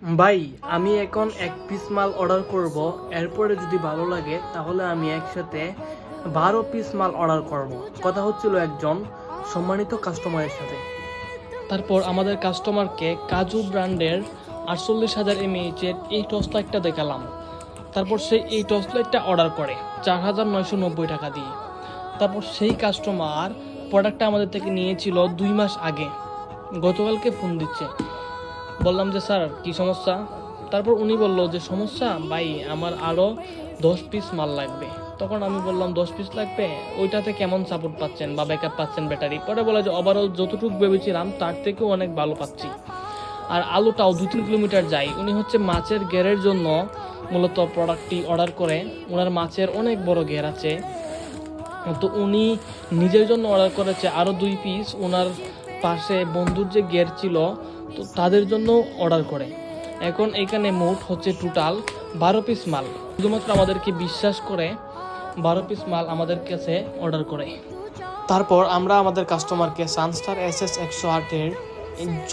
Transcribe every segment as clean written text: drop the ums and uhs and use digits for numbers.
ভাই, আমি এখন এক পিস মাল অর্ডার করব। এরপরে যদি ভালো লাগে তাহলে আমি একসাথে 12 পিস মাল অর্ডার করব। কথা হচ্ছিল একজন সম্মানিত কাস্টমারের সাথে। তারপর আমাদের কাস্টমারকে কাজু ব্র্যান্ডের 48,000 mAh এই টর্চ লাইটটা দেখালাম। তারপর সে এই টর্চ লাইটটা অর্ডার করে 4,990 টাকা দিয়ে। তারপর সেই কাস্টমার প্রোডাক্টটা আমাদের থেকে নিয়েছিল 2 মাস আগে। গতকালকে ফোন দিচ্ছে, বললাম যে স্যার কি সমস্যা। তারপর উনি বললো যে সমস্যা ভাই, আমার আরও 10 পিস মাল লাগবে। তখন আমি বললাম 10 পিস লাগবে, ওইটাতে কেমন সাপোর্ট পাচ্ছেন বা ব্যাকআপ পাচ্ছেন ব্যাটারি? পরে বলে যে ওভারঅল যতটুকু ভেবেছিলাম তার থেকেও অনেক ভালো পাচ্ছি, আর আলুটাও 2-3 কিলোমিটার যায়। উনি হচ্ছে মাছের ঘেরের জন্য মূলত প্রোডাক্টটি অর্ডার করে। ওনার মাছের অনেক বড় ঘের আছে, তো উনি নিজের জন্য অর্ডার করেছে আরও 2 পিস। ওনার পাশে বন্ধুর যে গের ছিল, তো তাদের জন্য অর্ডার করে। এখন এখানে মোট হচ্ছে টোটাল 12 পিস মাল। শুধুমাত্র আমাদেরকে বিশ্বাস করে 12 পিস মাল আমাদের কাছে অর্ডার করে। তারপর আমরা আমাদের কাস্টমারকে সানস্টার SS108-এর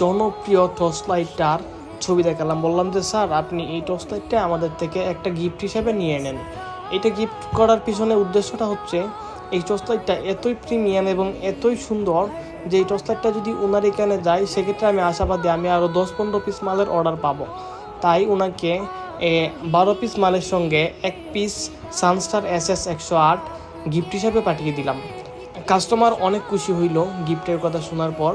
জনপ্রিয় টর্চ লাইটটার ছবি দেখালাম। বললাম যে স্যার, আপনি এই টর্চ লাইটটা আমাদের থেকে একটা গিফট হিসেবে নিয়ে নেন। এটা গিফট করার পিছনে উদ্দেশ্যটা হচ্ছে, এই টর্চ লাইটটা এতই প্রিমিয়াম এবং এতই সুন্দর যে এই টর্চ লাইটটা যদি ওনার এখানে যায় সেক্ষেত্রে আমি আশাবাদী আমি আরও 10-15 পিস মালের অর্ডার পাবো। তাই ওনাকে 12 পিস মালের সঙ্গে 1 পিস সানস্টার SS108 গিফট হিসাবে পাঠিয়ে দিলাম। কাস্টমার অনেক খুশি হইল গিফটের কথা শোনার পর।